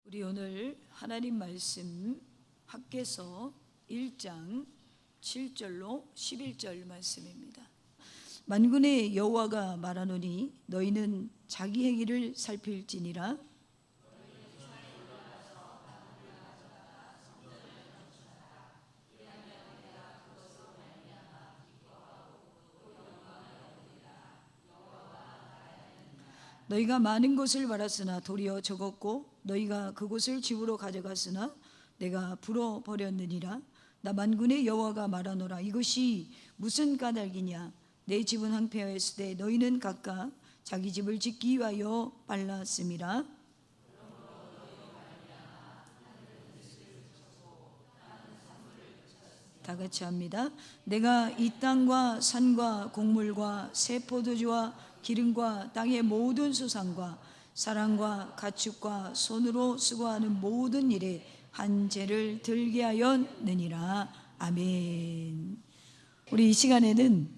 우리 오늘 하나님 말씀 학개서 1장 7절로 11절 말씀입니다. 만군의 여호와가 말하노니 너희는 자기 행위를 살필지니라. 너희가 많은 것을 말았으나 도리어 적었고 너희가 그곳을 집으로 가져갔으나 내가 불어버렸느니라. 나 만군의 여호와가 말하노라. 이것이 무슨 까닭이냐? 내 집은 황폐하였을 때 너희는 각각 자기 집을 짓기 위하여 빨랐음이라. 다 같이 합니다. 내가 이 땅과 산과 곡물과 새 포도주와 기름과 땅의 모든 수산과 사람과 가축과 손으로 수고하는 모든 일에 한 죄를 들게 하였느니라. 아멘. 우리 이 시간에는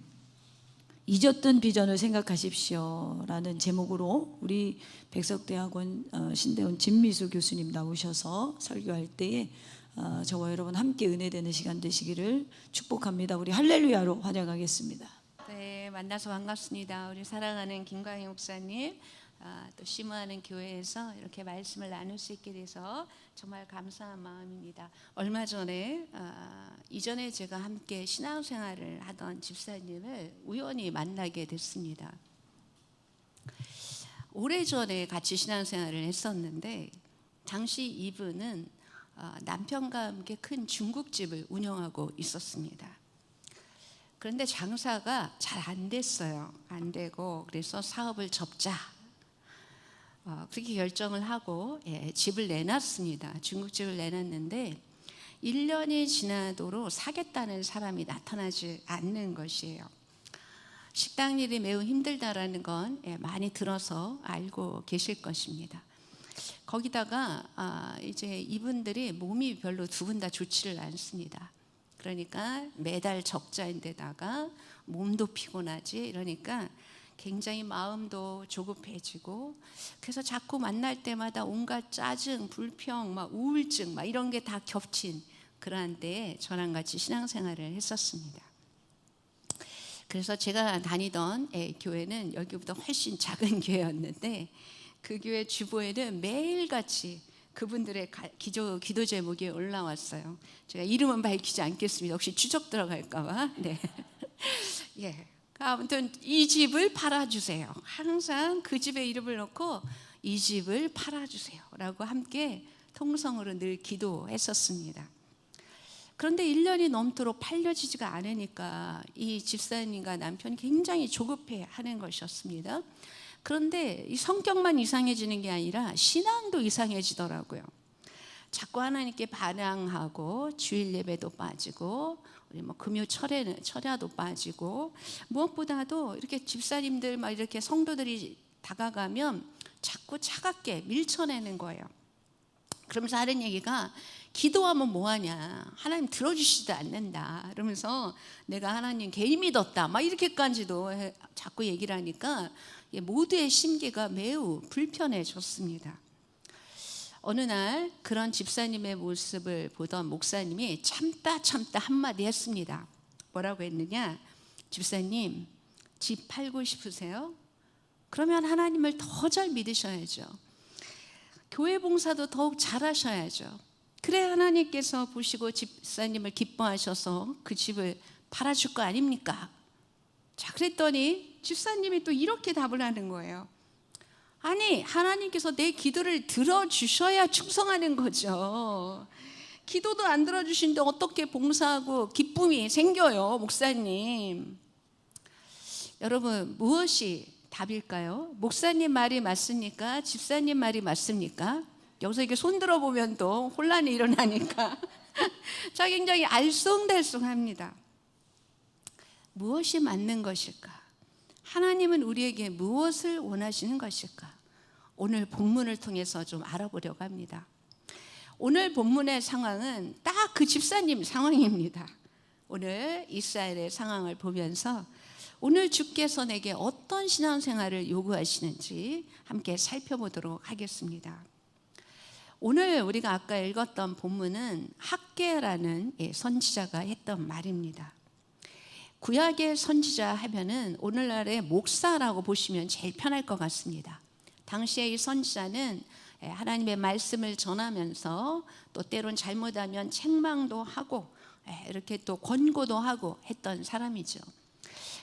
잊었던 비전을 생각하십시오 라는 제목으로 우리 백석대학원 신대원 진미수 교수님 나오셔서 설교할 때에 저와 여러분 함께 은혜되는 시간 되시기를 축복합니다. 우리 할렐루야로 환영하겠습니다. 네, 만나서 반갑습니다. 우리 사랑하는 김광희 목사님, 또 심화하는 교회에서 이렇게 말씀을 나눌 수 있게 돼서 정말 감사한 마음입니다. 얼마 전에 이전에 제가 함께 신앙생활을 하던 집사님을 우연히 만나게 됐습니다. 오래전에 같이 신앙생활을 했었는데 당시 이분은 남편과 함께 큰 중국집을 운영하고 있었습니다. 그런데 장사가 잘 안 됐어요. 안 되고 그래서 사업을 접자 그렇게 결정을 하고 집을 내놨습니다. 중국집을 내놨는데 1년이 지나도록 사겠다는 사람이 나타나지 않는 것이에요. 식당 일이 매우 힘들다라는 건 많이 들어서 알고 계실 것입니다. 거기다가 이제 이분들이 몸이 별로 두 분 다 좋지를 않습니다. 그러니까 매달 적자인데다가 몸도 피곤하지. 이러니까 굉장히 마음도 조급해지고, 그래서 자꾸 만날 때마다 온갖 짜증, 불평, 막 우울증 막 이런 게 다 겹친 그러한 때에 저랑 같이 신앙생활을 했었습니다. 그래서 제가 다니던 교회는 여기보다 훨씬 작은 교회였는데 그 교회 주보에는 매일같이 그분들의 기도 제목이 올라왔어요. 제가 이름은 밝히지 않겠습니다. 혹시 추적 들어갈까 봐. 네. 예. 아무튼 이 집을 팔아주세요. 항상 그 집에 이름을 넣고 이 집을 팔아주세요 라고 함께 통성으로 늘 기도했었습니다. 그런데 1년이 넘도록 팔려지지가 않으니까 이 집사님과 남편이 굉장히 조급해하는 것이었습니다. 그런데 이 성격만 이상해지는 게 아니라 신앙도 이상해지더라고요. 자꾸 하나님께 반항하고 주일 예배도 빠지고 우리 뭐 금요 철야도 빠지고, 무엇보다도 이렇게 집사님들 막 이렇게 성도들이 다가가면 자꾸 차갑게 밀쳐내는 거예요. 그러면서 하는 얘기가 기도하면 뭐하냐, 하나님 들어주시지도 않는다, 그러면서 내가 하나님 괜히 믿었다 막 이렇게까지도 자꾸 얘기를 하니까 모두의 심기가 매우 불편해졌습니다. 어느 날 그런 집사님의 모습을 보던 목사님이 참다 한마디 했습니다. 뭐라고 했느냐? 집사님, 집 팔고 싶으세요? 그러면 하나님을 더 잘 믿으셔야죠. 교회 봉사도 더욱 잘하셔야죠. 그래 하나님께서 보시고 집사님을 기뻐하셔서 그 집을 팔아줄 거 아닙니까? 자, 그랬더니 집사님이 또 이렇게 답을 하는 거예요. 아니, 하나님께서 내 기도를 들어주셔야 충성하는 거죠. 기도도 안 들어주시는데 어떻게 봉사하고 기쁨이 생겨요, 목사님? 여러분, 무엇이 답일까요? 목사님 말이 맞습니까? 집사님 말이 맞습니까? 여기서 이렇게 손 들어보면 또 혼란이 일어나니까 자, 굉장히 알쏭달쏭합니다. 무엇이 맞는 것일까? 하나님은 우리에게 무엇을 원하시는 것일까? 오늘 본문을 통해서 좀 알아보려고 합니다. 오늘 본문의 상황은 딱 그 집사님 상황입니다. 오늘 이스라엘의 상황을 보면서 오늘 주께서 내게 어떤 신앙생활을 요구하시는지 함께 살펴보도록 하겠습니다. 오늘 우리가 아까 읽었던 본문은 학개라는 선지자가 했던 말입니다. 구약의 선지자 하면은 오늘날의 목사라고 보시면 제일 편할 것 같습니다. 당시에 이 선지자는 하나님의 말씀을 전하면서 또 때론 잘못하면 책망도 하고 이렇게 또 권고도 하고 했던 사람이죠.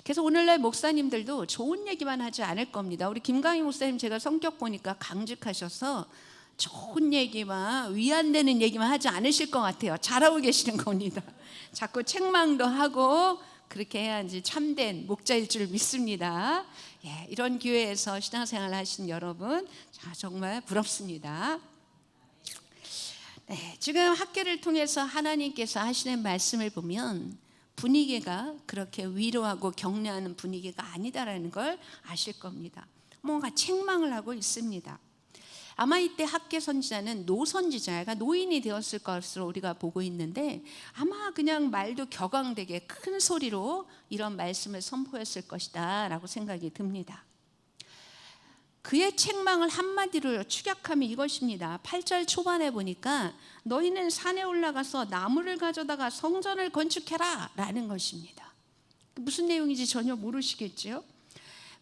그래서 오늘날 목사님들도 좋은 얘기만 하지 않을 겁니다. 우리 김강희 목사님 제가 성격 보니까 강직하셔서 좋은 얘기만, 위안되는 얘기만 하지 않으실 것 같아요. 잘하고 계시는 겁니다. 자꾸 책망도 하고 그렇게 해야지 참된 목자일 줄 믿습니다. 이런 교회에서 신앙생활 하신 여러분, 정말 부럽습니다. 지금 학교를 통해서 하나님께서 하시는 말씀을 보면 분위기가 그렇게 위로하고 격려하는 분위기가 아니다라는 걸 아실 겁니다. 뭔가 책망을 하고 있습니다. 아마 이때 학개 선지자는 노선지자가 노인이 되었을 것으로 우리가 보고 있는데 아마 그냥 말도 격앙되게 큰 소리로 이런 말씀을 선포했을 것이다 라고 생각이 듭니다. 그의 책망을 한마디로 축약하면 이것입니다. 8절 초반에 보니까 너희는 산에 올라가서 나무를 가져다가 성전을 건축해라 라는 것입니다. 무슨 내용인지 전혀 모르시겠죠?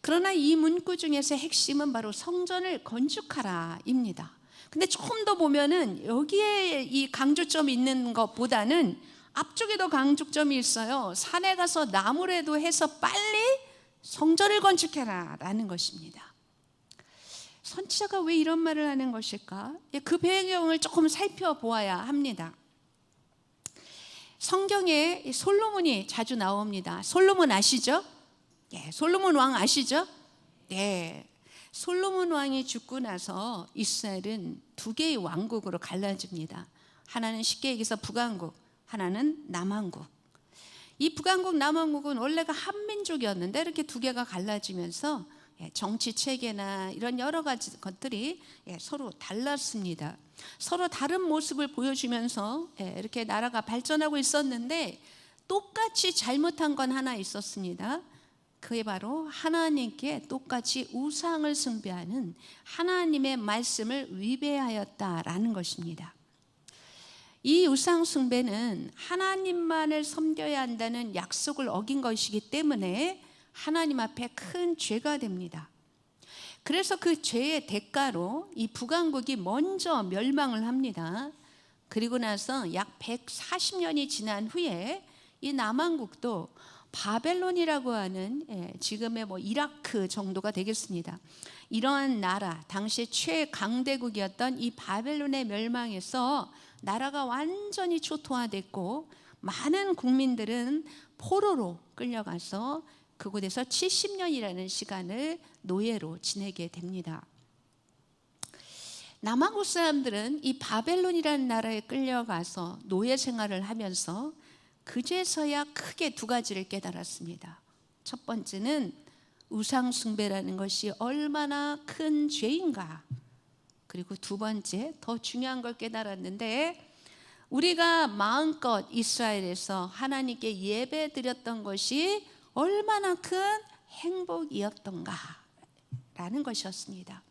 그러나 이 문구 중에서 핵심은 바로 성전을 건축하라 입니다. 근데 조금 더 보면은 여기에 이 강조점이 있는 것보다는 앞쪽에 더 강조점이 있어요. 산에 가서 나무라도 해서 빨리 성전을 건축해라 라는 것입니다. 선지자가 왜 이런 말을 하는 것일까? 그 배경을 조금 살펴보아야 합니다. 성경에 솔로몬이 자주 나옵니다. 솔로몬 아시죠? 솔로몬 왕 아시죠? 네. 솔로몬 왕이 죽고 나서 이스라엘은 두 개의 왕국으로 갈라집니다. 하나는 쉽게 얘기해서 북왕국, 하나는 남왕국. 이 북왕국, 남왕국은 원래가 한민족이었는데 이렇게 두 개가 갈라지면서 정치 체계나 이런 여러 가지 것들이 서로 달랐습니다. 서로 다른 모습을 보여주면서 이렇게 나라가 발전하고 있었는데 똑같이 잘못한 건 하나 있었습니다. 그게 바로 하나님께 똑같이 우상을 숭배하는 하나님의 말씀을 위배하였다라는 것입니다. 이 우상 숭배는 하나님만을 섬겨야 한다는 약속을 어긴 것이기 때문에 하나님 앞에 큰 죄가 됩니다. 그래서 그 죄의 대가로 이 북왕국이 먼저 멸망을 합니다. 그리고 나서 약 140년이 지난 후에 이 남왕국도 바벨론이라고 하는 지금의 이라크 정도가 되겠습니다. 이러한 나라, 당시 최강대국이었던 이 바벨론의 멸망에서 나라가 완전히 초토화됐고 많은 국민들은 포로로 끌려가서 그곳에서 70년이라는 시간을 노예로 지내게 됩니다. 남왕국 사람들은 이 바벨론이라는 나라에 끌려가서 노예 생활을 하면서 그제서야 크게 두 가지를 깨달았습니다. 첫 번째는 우상 숭배라는 것이 얼마나 큰 죄인가. 그리고 두 번째, 더 중요한 걸 깨달았는데 우리가 마음껏 이스라엘에서 하나님께 예배드렸던 것이 얼마나 큰 행복이었던가 라는 것이었습니다.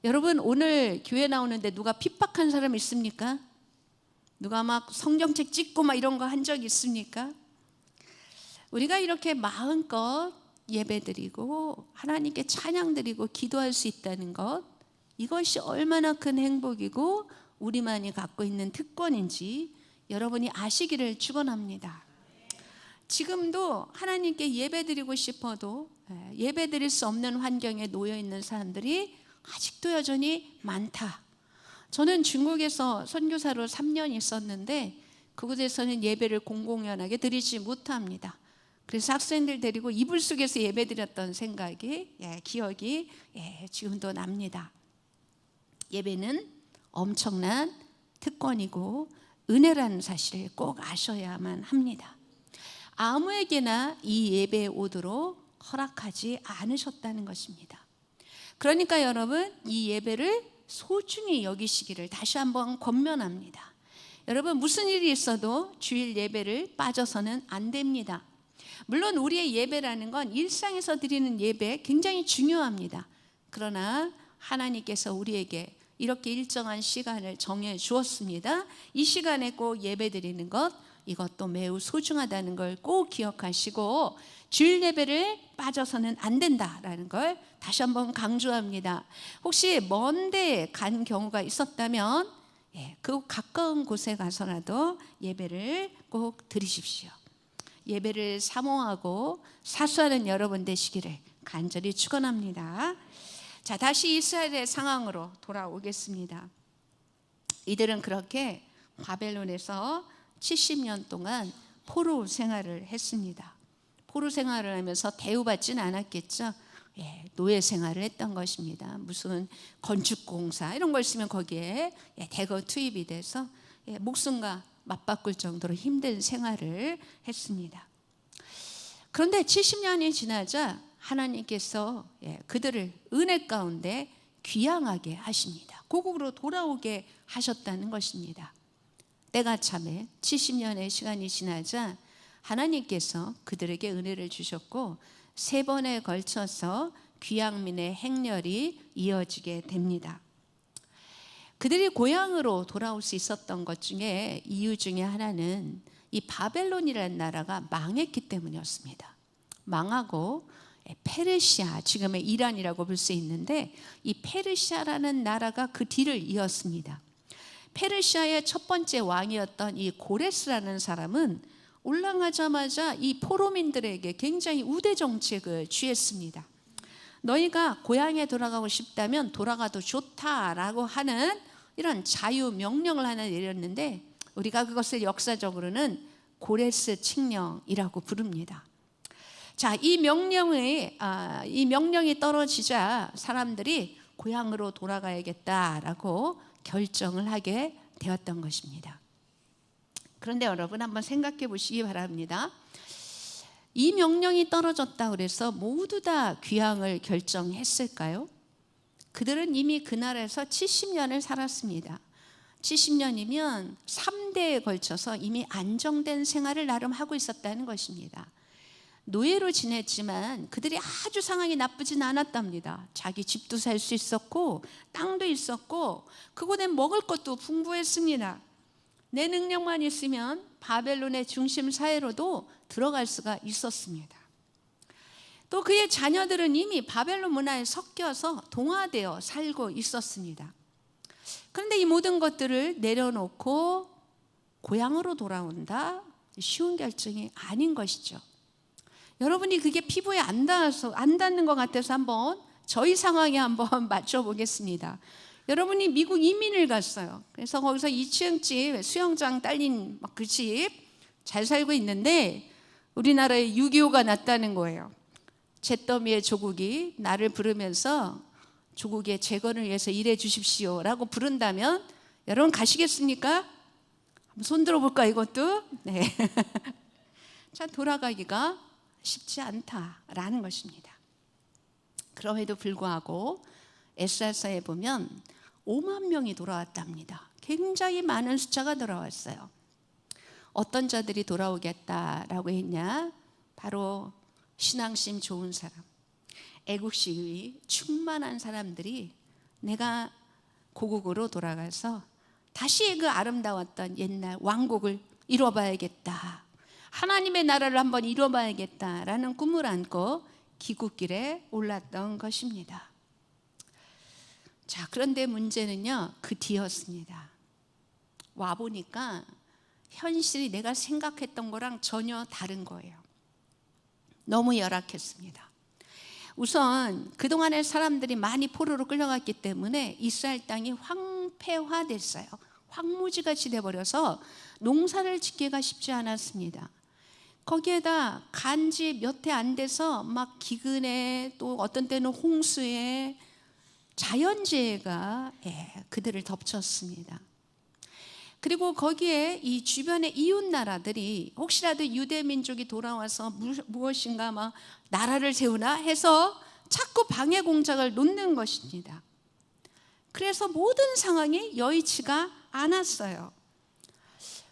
여러분, 오늘 교회 나오는데 누가 핍박한 사람 있습니까? 누가 막 성경책 찍고 막 이런 거 한 적 있습니까? 우리가 이렇게 마음껏 예배드리고 하나님께 찬양드리고 기도할 수 있다는 것, 이것이 얼마나 큰 행복이고 우리만이 갖고 있는 특권인지 여러분이 아시기를 축원합니다. 지금도 하나님께 예배드리고 싶어도 예배드릴 수 없는 환경에 놓여 있는 사람들이 아직도 여전히 많다. 저는 중국에서 선교사로 3년 있었는데 그곳에서는 예배를 공공연하게 드리지 못합니다. 그래서 학생들 데리고 이불 속에서 예배드렸던 생각이 기억이 지금도 납니다. 예배는 엄청난 특권이고 은혜라는 사실을 꼭 아셔야만 합니다. 아무에게나 이 예배에 오도록 허락하지 않으셨다는 것입니다. 그러니까 여러분, 이 예배를 소중히 여기시기를 다시 한번 권면합니다. 여러분, 무슨 일이 있어도 주일 예배를 빠져서는 안 됩니다. 물론 우리의 예배라는 건 일상에서 드리는 예배 굉장히 중요합니다. 그러나 하나님께서 우리에게 이렇게 일정한 시간을 정해 주었습니다. 이 시간에 꼭 예배드리는 것, 이것도 매우 소중하다는 걸 꼭 기억하시고 주일 예배를 빠져서는 안 된다라는 걸 다시 한번 강조합니다. 혹시 먼데 간 경우가 있었다면 그 가까운 곳에 가서라도 예배를 꼭 드리십시오. 예배를 사모하고 사수하는 여러분 되시기를 간절히 축원합니다. 자, 다시 이스라엘의 상황으로 돌아오겠습니다. 이들은 그렇게 바벨론에서 70년 동안 포로 생활을 했습니다. 포로 생활을 하면서 대우받지는 않았겠죠. 노예 생활을 했던 것입니다. 무슨 건축공사 이런 걸 쓰면 거기에 대거 투입이 돼서 목숨과 맞바꿀 정도로 힘든 생활을 했습니다. 그런데 70년이 지나자 하나님께서 그들을 은혜 가운데 귀향하게 하십니다. 고국으로 돌아오게 하셨다는 것입니다. 때가 차매 70년의 시간이 지나자 하나님께서 그들에게 은혜를 주셨고 3번에 걸쳐서 귀향민의 행렬이 이어지게 됩니다. 그들이 고향으로 돌아올 수 있었던 것 중에 이유 중에 하나는 이 바벨론이라는 나라가 망했기 때문이었습니다. 망하고 페르시아, 지금의 이란이라고 볼 수 있는데 이 페르시아라는 나라가 그 뒤를 이었습니다. 페르시아의 첫 번째 왕이었던 이 고레스라는 사람은 올라가자마자 이 포로민들에게 굉장히 우대 정책을 취했습니다. 너희가 고향에 돌아가고 싶다면 돌아가도 좋다라고 하는 이런 자유 명령을 하나 내렸는데 우리가 그것을 역사적으로는 고레스 칙령이라고 부릅니다. 자, 이 명령이 떨어지자 사람들이 고향으로 돌아가야겠다라고 결정을 하게 되었던 것입니다. 그런데 여러분 한번 생각해 보시기 바랍니다. 이 명령이 떨어졌다 그래서 모두 다 귀향을 결정했을까요? 그들은 이미 그 나라에서 70년을 살았습니다. 70년이면 3대에 걸쳐서 이미 안정된 생활을 나름 하고 있었다는 것입니다. 노예로 지냈지만 그들이 아주 상황이 나쁘진 않았답니다. 자기 집도 살 수 있었고 땅도 있었고 그곳에 먹을 것도 풍부했습니다. 내 능력만 있으면 바벨론의 중심 사회로도 들어갈 수가 있었습니다. 또 그의 자녀들은 이미 바벨론 문화에 섞여서 동화되어 살고 있었습니다. 그런데 이 모든 것들을 내려놓고 고향으로 돌아온다? 쉬운 결정이 아닌 것이죠. 여러분이 그게 피부에 안 닿는 것 같아서 한번 저희 상황에 한번 맞춰보겠습니다. 여러분이 미국 이민을 갔어요. 그래서 거기서 2층 집, 수영장 딸린 그 집 잘 살고 있는데 우리나라에 6.25가 났다는 거예요. 잿더미의 조국이 나를 부르면서 조국의 재건을 위해서 일해 주십시오 라고 부른다면 여러분 가시겠습니까? 한번 손 들어볼까 이것도? 네. 자, 돌아가기가 쉽지 않다라는 것입니다. 그럼에도 불구하고 에스라서에 보면 5만 명이 돌아왔답니다. 굉장히 많은 숫자가 돌아왔어요. 어떤 자들이 돌아오겠다라고 했냐? 바로 신앙심 좋은 사람, 애국심이 충만한 사람들이 내가 고국으로 돌아가서 다시 그 아름다웠던 옛날 왕국을 이뤄봐야겠다, 하나님의 나라를 한번 이뤄봐야겠다라는 꿈을 안고 귀국길에 올랐던 것입니다. 자, 그런데 문제는요, 그 뒤였습니다. 와보니까 현실이 내가 생각했던 거랑 전혀 다른 거예요. 너무 열악했습니다. 우선 그동안에 사람들이 많이 포로로 끌려갔기 때문에 이스라엘 땅이 황폐화됐어요. 황무지같이 돼버려서 농사를 짓기가 쉽지 않았습니다. 거기에다 간지 몇 해 안 돼서 막 기근에 또 어떤 때는 홍수에 자연재해가 그들을 덮쳤습니다. 그리고 거기에 이 주변의 이웃 나라들이 혹시라도 유대 민족이 돌아와서 무엇인가 막 나라를 세우나 해서 자꾸 방해 공작을 놓는 것입니다. 그래서 모든 상황이 여의치가 않았어요.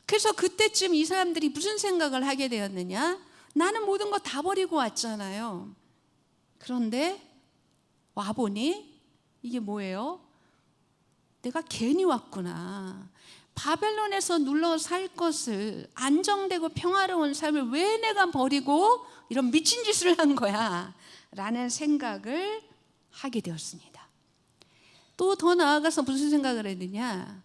그래서 그때쯤 이 사람들이 무슨 생각을 하게 되었느냐? 나는 모든 거 다 버리고 왔잖아요. 그런데 와보니 이게 뭐예요? 내가 괜히 왔구나. 바벨론에서 눌러 살 것을, 안정되고 평화로운 삶을 왜 내가 버리고 이런 미친 짓을 한 거야 라는 생각을 하게 되었습니다. 또 더 나아가서 무슨 생각을 했느냐,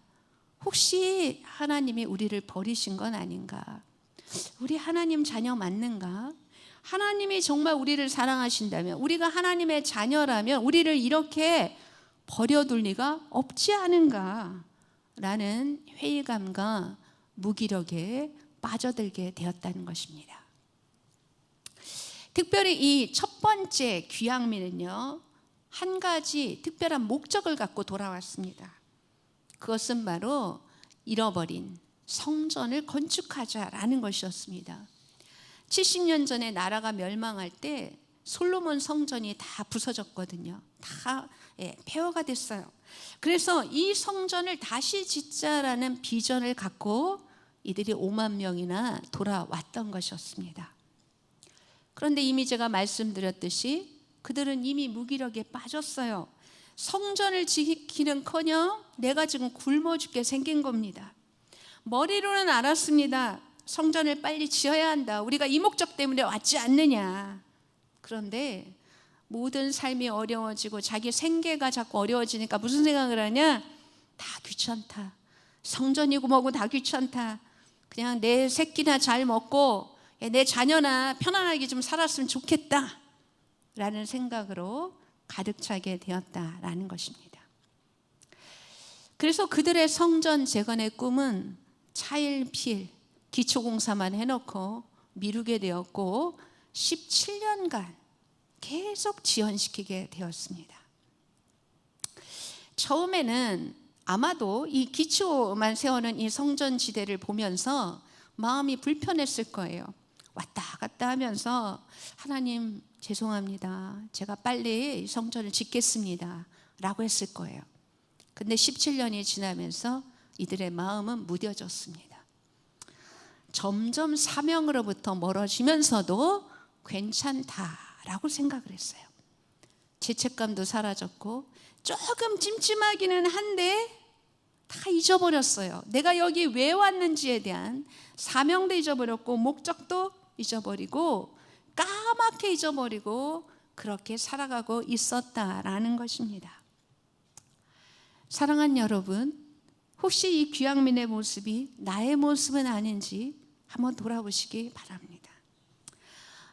혹시 하나님이 우리를 버리신 건 아닌가, 우리 하나님 자녀 맞는가, 하나님이 정말 우리를 사랑하신다면, 우리가 하나님의 자녀라면 우리를 이렇게 버려둘 리가 없지 않은가 라는 회의감과 무기력에 빠져들게 되었다는 것입니다. 특별히 이 첫 번째 귀향민은요, 한 가지 특별한 목적을 갖고 돌아왔습니다. 그것은 바로 잃어버린 성전을 건축하자라는 것이었습니다. 70년 전에 나라가 멸망할 때 솔로몬 성전이 다 부서졌거든요. 다 폐허가 됐어요. 그래서 이 성전을 다시 짓자라는 비전을 갖고 이들이 5만 명이나 돌아왔던 것이었습니다. 그런데 이미 제가 말씀드렸듯이 그들은 이미 무기력에 빠졌어요. 성전을 지키는커녕 내가 지금 굶어 죽게 생긴 겁니다. 머리로는 알았습니다. 성전을 빨리 지어야 한다. 우리가 이 목적 때문에 왔지 않느냐. 그런데 모든 삶이 어려워지고 자기 생계가 자꾸 어려워지니까 무슨 생각을 하냐? 다 귀찮다. 성전이고 뭐고 다 귀찮다. 그냥 내 새끼나 잘 먹고 내 자녀나 편안하게 좀 살았으면 좋겠다 라는 생각으로 가득 차게 되었다라는 것입니다. 그래서 그들의 성전 재건의 꿈은 차일피일 기초공사만 해놓고 미루게 되었고 17년간 계속 지연시키게 되었습니다. 처음에는 아마도 이 기초만 세우는 이 성전 지대를 보면서 마음이 불편했을 거예요. 왔다 갔다 하면서 하나님 죄송합니다. 제가 빨리 성전을 짓겠습니다 라고 했을 거예요. 근데 17년이 지나면서 이들의 마음은 무뎌졌습니다. 점점 사명으로부터 멀어지면서도 괜찮다라고 생각을 했어요. 죄책감도 사라졌고 조금 찜찜하기는 한데 다 잊어버렸어요. 내가 여기 왜 왔는지에 대한 사명도 잊어버렸고 목적도 잊어버리고 까맣게 잊어버리고 그렇게 살아가고 있었다라는 것입니다. 사랑하는 여러분, 혹시 이 귀향민의 모습이 나의 모습은 아닌지 한번 돌아보시기 바랍니다.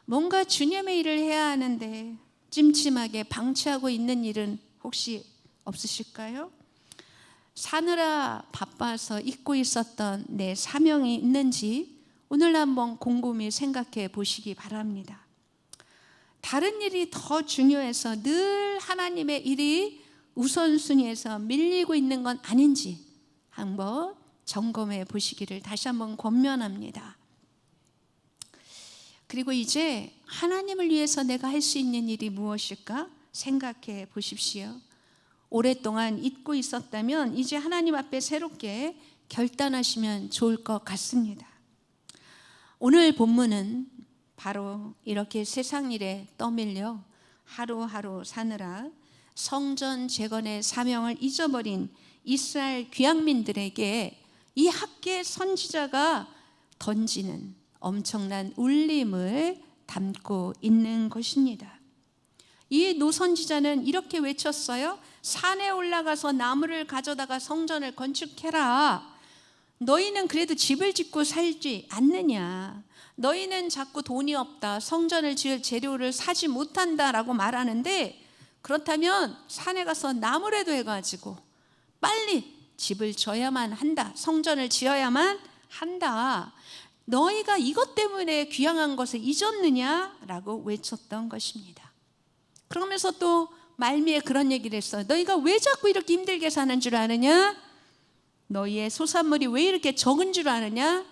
뭔가 주님의 일을 해야 하는데 찜찜하게 방치하고 있는 일은 혹시 없으실까요? 사느라 바빠서 잊고 있었던 내 사명이 있는지 오늘 한번 곰곰이 생각해 보시기 바랍니다. 다른 일이 더 중요해서 늘 하나님의 일이 우선순위에서 밀리고 있는 건 아닌지 한번 점검해 보시기를 다시 한번 권면합니다. 그리고 이제 하나님을 위해서 내가 할 수 있는 일이 무엇일까 생각해 보십시오. 오랫동안 잊고 있었다면 이제 하나님 앞에 새롭게 결단하시면 좋을 것 같습니다. 오늘 본문은 바로 이렇게 세상 일에 떠밀려 하루하루 사느라 성전 재건의 사명을 잊어버린 이스라엘 귀향민들에게 이 학계 선지자가 던지는 엄청난 울림을 담고 있는 것입니다. 이 노선지자는 이렇게 외쳤어요. 산에 올라가서 나무를 가져다가 성전을 건축해라. 너희는 그래도 집을 짓고 살지 않느냐. 너희는 자꾸 돈이 없다. 성전을 지을 재료를 사지 못한다라고 말하는데, 그렇다면 산에 가서 나무라도 해가지고 빨리 집을 져야만 한다. 성전을 지어야만 한다. 너희가 이것 때문에 귀향한 것을 잊었느냐라고 외쳤던 것입니다. 그러면서 또 말미에 그런 얘기를 했어요. 너희가 왜 자꾸 이렇게 힘들게 사는 줄 아느냐? 너희의 소산물이 왜 이렇게 적은 줄 아느냐?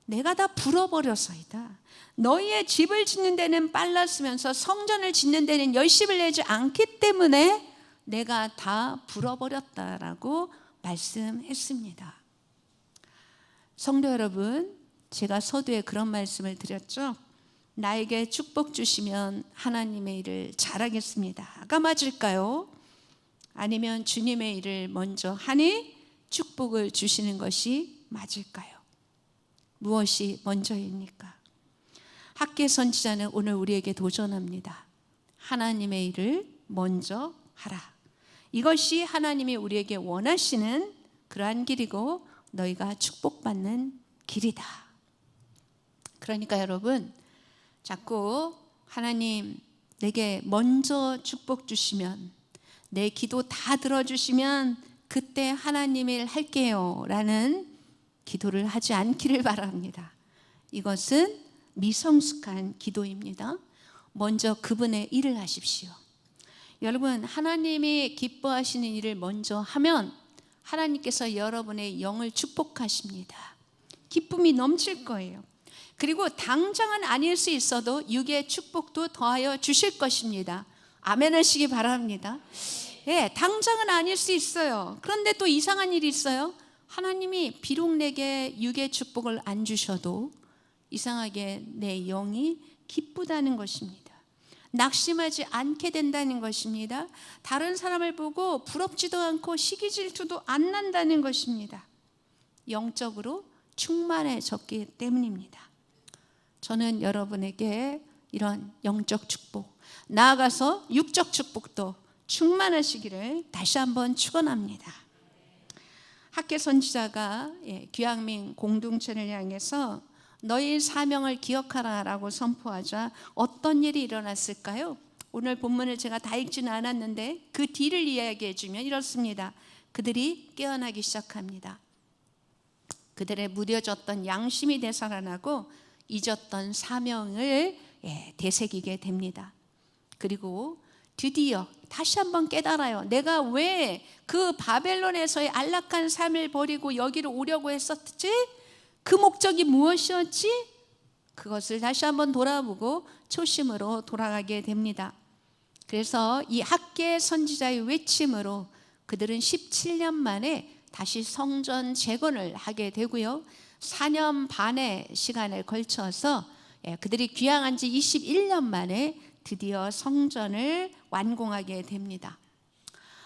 내가 다 불어버려서이다. 너희의 집을 짓는 데는 빨랐으면서 성전을 짓는 데는 열심을 내지 않기 때문에 내가 다 불어버렸다라고 말씀했습니다. 성도 여러분, 제가 서두에 그런 말씀을 드렸죠. 나에게 축복 주시면 하나님의 일을 잘하겠습니다. 가 맞을까요? 아니면 주님의 일을 먼저 하니 축복을 주시는 것이 맞을까요? 무엇이 먼저입니까? 학계 선지자는 오늘 우리에게 도전합니다. 하나님의 일을 먼저 하라. 이것이 하나님이 우리에게 원하시는 그러한 길이고 너희가 축복받는 길이다. 그러니까 여러분, 자꾸 하나님 내게 먼저 축복 주시면, 내 기도 다 들어주시면 그때 하나님 일 할게요 라는 기도를 하지 않기를 바랍니다. 이것은 미성숙한 기도입니다. 먼저 그분의 일을 하십시오. 여러분, 하나님이 기뻐하시는 일을 먼저 하면 하나님께서 여러분의 영을 축복하십니다. 기쁨이 넘칠 거예요. 그리고 당장은 아닐 수 있어도 육의 축복도 더하여 주실 것입니다. 아멘 하시기 바랍니다. 예, 당장은 아닐 수 있어요. 그런데 또 이상한 일이 있어요. 하나님이 비록 내게 육의 축복을 안 주셔도 이상하게 내 영이 기쁘다는 것입니다. 낙심하지 않게 된다는 것입니다. 다른 사람을 보고 부럽지도 않고 시기 질투도 안 난다는 것입니다. 영적으로 충만해졌기 때문입니다. 저는 여러분에게 이런 영적 축복, 나아가서 육적 축복도 충만하시기를 다시 한번 축원합니다. 학계 선지자가 귀향민 공동체를 향해서 너희 사명을 기억하라라고 선포하자 어떤 일이 일어났을까요? 오늘 본문을 제가 다 읽지는 않았는데 그 뒤를 이야기해 주면 이렇습니다. 그들이 깨어나기 시작합니다. 그들의 무뎌졌던 양심이 되살아나고 잊었던 사명을 되새기게 됩니다. 그리고 드디어 다시 한번 깨달아요. 내가 왜 그 바벨론에서의 안락한 삶을 버리고 여기로 오려고 했었지? 그 목적이 무엇이었지? 그것을 다시 한번 돌아보고 초심으로 돌아가게 됩니다. 그래서 이 학계 선지자의 외침으로 그들은 17년 만에 다시 성전 재건을 하게 되고요. 4년 반의 시간을 걸쳐서 그들이 귀향한 지 21년 만에 드디어 성전을 완공하게 됩니다.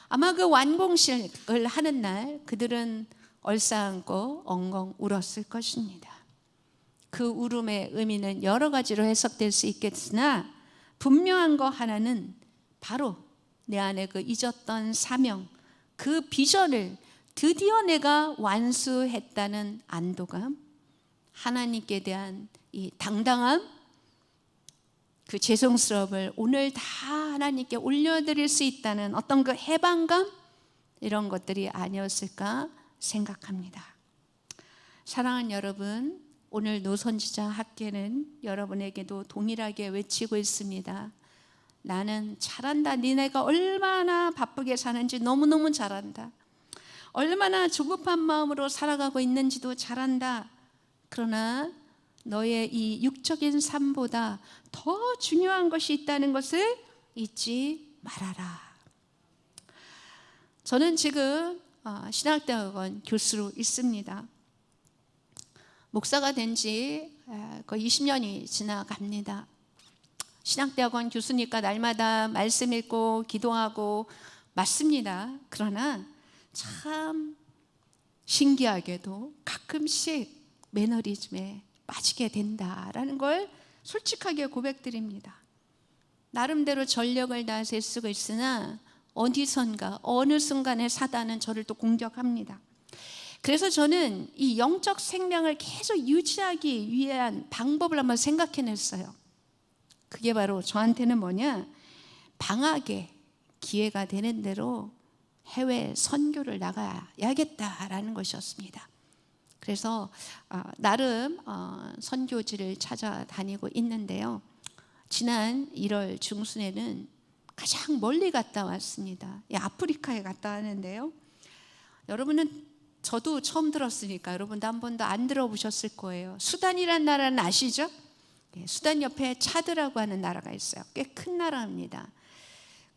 아마 그 완공식을 하는 날 그들은 얼싸안고 엉엉 울었을 것입니다. 그 울음의 의미는 여러 가지로 해석될 수 있겠으나 분명한 거 하나는 바로 내 안에 그 잊었던 사명, 그 비전을 드디어 내가 완수했다는 안도감, 하나님께 대한 이 당당함, 그 죄송스러움을 오늘 다 하나님께 올려드릴 수 있다는 어떤 그 해방감, 이런 것들이 아니었을까 생각합니다. 사랑하는 여러분, 오늘 노선지자 학계는 여러분에게도 동일하게 외치고 있습니다. 나는 잘한다. 니네가 얼마나 바쁘게 사는지 너무너무 잘한다. 얼마나 조급한 마음으로 살아가고 있는지도 잘한다. 그러나 너의 이 육적인 삶보다 더 중요한 것이 있다는 것을 잊지 말아라. 저는 지금 신학대학원 교수로 있습니다. 목사가 된 지 거의 20년이 지나갑니다. 신학대학원 교수니까 날마다 말씀 읽고 기도하고 맞습니다. 그러나 참 신기하게도 가끔씩 매너리즘에 빠지게 된다라는 걸 솔직하게 고백드립니다. 나름대로 전력을 다해서 쓰고 있으나 어디선가 어느 순간에 사단은 저를 또 공격합니다. 그래서 저는 이 영적 생명을 계속 유지하기 위한 방법을 한번 생각해냈어요. 그게 바로 저한테는 뭐냐, 방학에 기회가 되는 대로 해외 선교를 나가야겠다라는 것이었습니다. 그래서 나름 선교지를 찾아다니고 있는데요. 지난 1월 중순에는 가장 멀리 갔다 왔습니다. 아프리카에 갔다 왔는데요. 여러분은 저도 처음 들었으니까 여러분도 한 번도 안 들어보셨을 거예요. 수단이란 나라는 아시죠? 수단 옆에 차드라고 하는 나라가 있어요. 꽤 큰 나라입니다.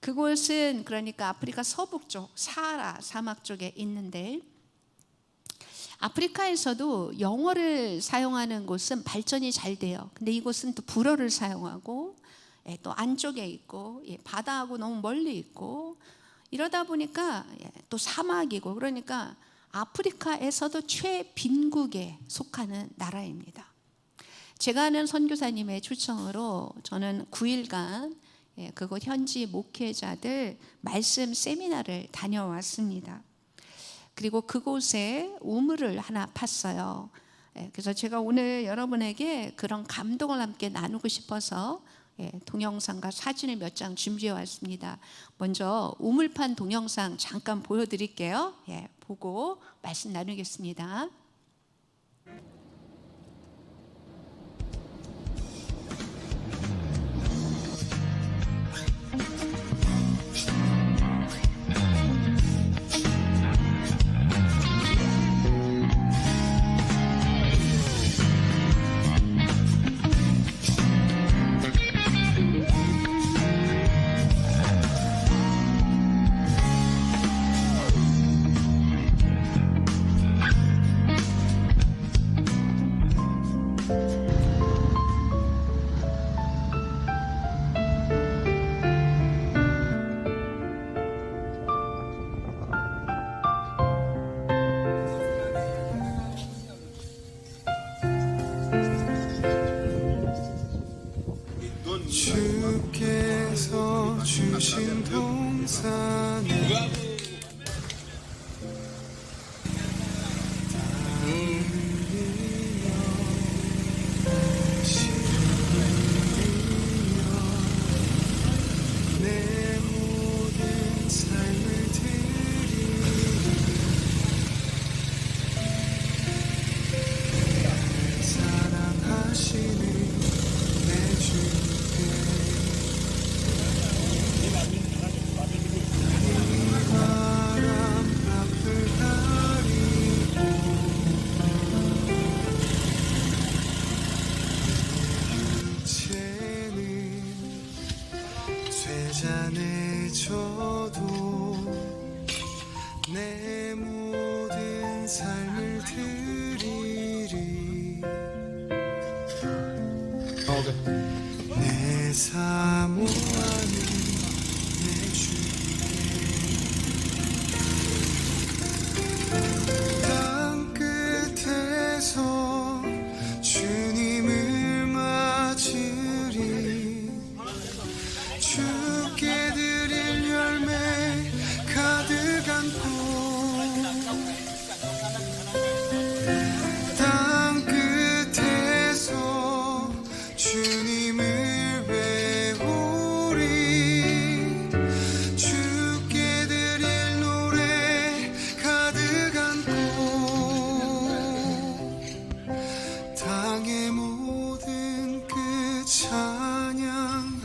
그곳은 그러니까 아프리카 서북쪽 사하라 사막 쪽에 있는데, 아프리카에서도 영어를 사용하는 곳은 발전이 잘 돼요. 근데 이곳은 또 불어를 사용하고 또 안쪽에 있고 바다하고 너무 멀리 있고 이러다 보니까 또 사막이고 그러니까 아프리카에서도 최빈국에 속하는 나라입니다. 제가 아는 선교사님의 초청으로 저는 9일간 그곳 현지 목회자들 말씀 세미나를 다녀왔습니다. 그리고 그곳에 우물을 하나 팠어요. 그래서 제가 오늘 여러분에게 그런 감동을 함께 나누고 싶어서 동영상과 사진을 몇 장 준비해 왔습니다. 먼저 우물판 동영상 잠깐 보여드릴게요. 보고 말씀 나누겠습니다. 주께서 주신 동산에 내 모든 삶을 드리리 사랑하시는 내 주께 바람 앞을 가리고 이제는 쇠잔에 져도 내 모든 삶을 드리리 내 사모하는 내 주께 땅 끝에서 주님을 맞으리 주께 드릴 열매 가득 안고 땅 끝에서 주님을 외우리 주께 드릴 노래 가득 안고 땅의 모든 끝 찬양하라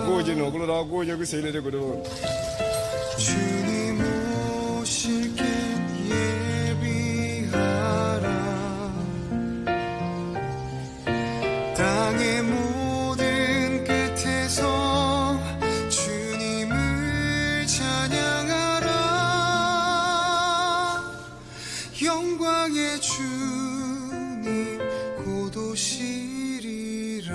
고지는 오그라고 여기 세례적으로 주님 오실 길 예비하라 땅의 모든 끝에서 주님을 찬양하라 영광의 주님 곧 오시리라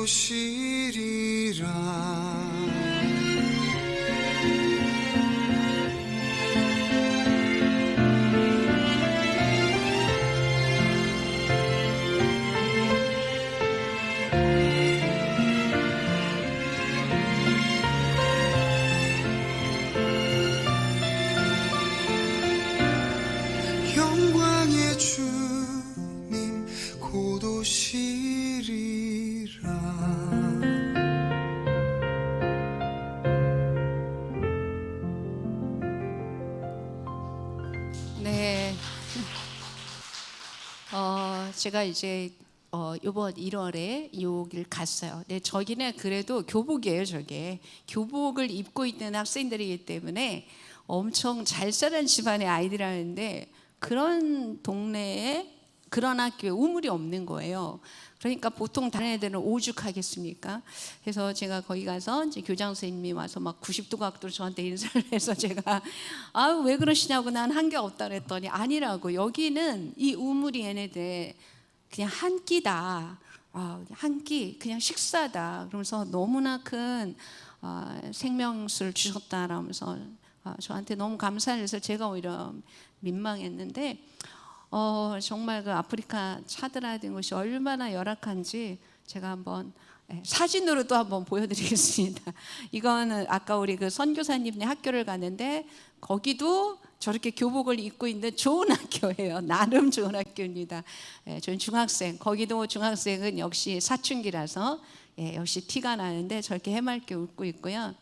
도시리라. 영광의 주님 곧 오시리라. 네. 제가 이제 이번 1월에 여길 갔어요. 네, 저기는 그래도 교복이에요. 저게 교복을 입고 있는 학생들이기 때문에 엄청 잘 자란 집안의 아이들이라는데 그런 동네에 그런 학교에 우물이 없는 거예요. 그러니까 보통 다른 애들은 오죽하겠습니까? 그래서 제가 거기 가서 이제 교장 선생님이 와서 막 90도 각도로 저한테 인사를 해서 제가 왜 그러시냐고 난 한 게 없다 그랬더니 아니라고, 여기는 이 우물이 얘네들 그냥 한 끼다. 한 끼 그냥 식사다. 그러면서 너무나 큰 생명수를 주셨다라면서 저한테 너무 감사해서 제가 오히려 민망했는데 정말 그 아프리카 차드라는 곳이 얼마나 열악한지 제가 한번 사진으로도 한번 보여드리겠습니다. 이거는 아까 우리 그 선교사님네 학교를 갔는데 거기도 저렇게 교복을 입고 있는 좋은 학교예요. 나름 좋은 학교입니다. 저는 중학생, 거기도 중학생은 역시 사춘기라서 역시 티가 나는데 저렇게 해맑게 웃고 있고요.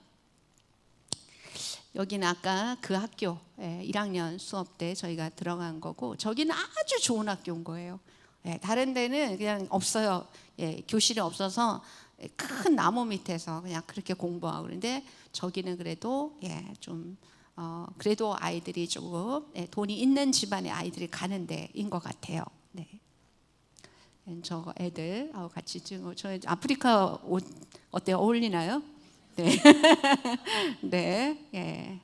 여기는 아까 그 학교 1학년 수업 때 저희가 들어간 거고, 저기는 아주 좋은 학교인 거예요. 다른 데는 그냥 없어요. 교실이 없어서 큰 나무 밑에서 그냥 그렇게 공부하고, 그런데 저기는 그래도 좀 그래도 아이들이 조금 돈이 있는 집안의 아이들이 가는 데인 것 같아요. 네. 저 애들 같이 찍어. 저 아프리카 옷 어때요? 어울리나요? 네. 네.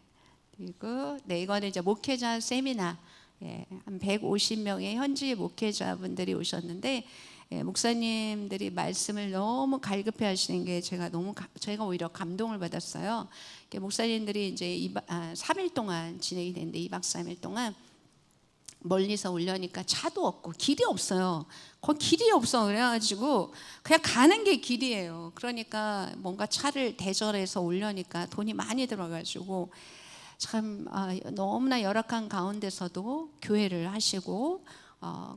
그리고 이거는 이제 목회자 세미나. 한 150명의 현지 목회자분들이 오셨는데 목사님들이 말씀을 너무 갈급해 하시는 게 제가 오히려 감동을 받았어요. 목사님들이 이제 3일 동안 진행이 됐는데 2박 3일 동안 멀리서 오려니까 차도 없고 길이 없어요. 거기 길이 없어. 그래가지고 그냥 가는 게 길이에요. 그러니까 뭔가 차를 대절해서 오려니까 돈이 많이 들어가지고 참 너무나 열악한 가운데서도 교회를 하시고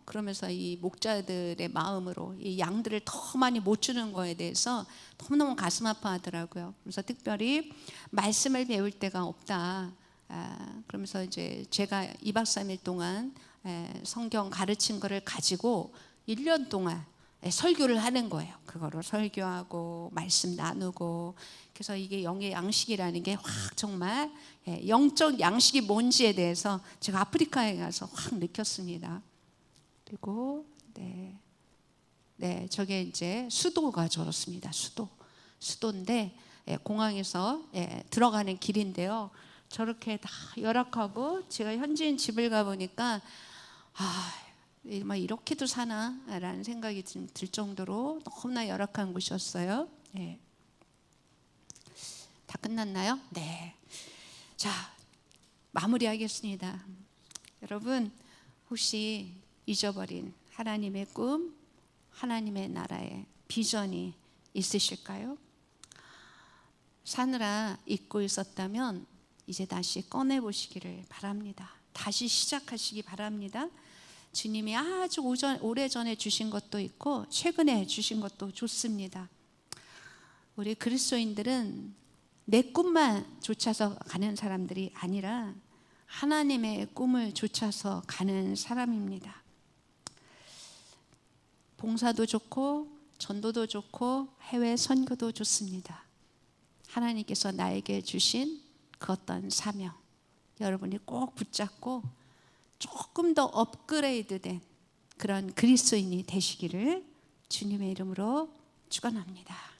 그러면서 이 목자들의 마음으로 이 양들을 더 많이 못 주는 거에 대해서 너무너무 가슴 아파하더라고요. 그래서 특별히 말씀을 배울 데가 없다. 그러면서 이제 제가 2박 3일 동안 성경 가르친 거를 가지고 1년 동안 설교를 하는 거예요. 그거로 설교하고 말씀 나누고, 그래서 이게 영의 양식이라는 게 확 정말 영적 양식이 뭔지에 대해서 제가 아프리카에 가서 확 느꼈습니다. 그리고 저게 이제 수도가 저렇습니다. 수도인데 공항에서 들어가는 길인데요. 저렇게 다 열악하고, 제가 현지인 집을 가보니까 이렇게도 사나라는 생각이 들 정도로 너무나 열악한 곳이었어요. 다 끝났나요? 네. 자, 마무리하겠습니다. 여러분, 혹시 잊어버린 하나님의 꿈, 하나님의 나라의 비전이 있으실까요? 사느라 잊고 있었다면 이제 다시 꺼내보시기를 바랍니다. 다시 시작하시기 바랍니다. 주님이 아주 오래전에 주신 것도 있고 최근에 주신 것도 좋습니다. 우리 그리스도인들은 내 꿈만 쫓아서 가는 사람들이 아니라 하나님의 꿈을 쫓아서 가는 사람입니다. 봉사도 좋고 전도도 좋고 해외 선교도 좋습니다. 하나님께서 나에게 주신 그 어떤 사명, 여러분이 꼭 붙잡고 조금 더 업그레이드된 그런 그리스도인이 되시기를 주님의 이름으로 축원합니다.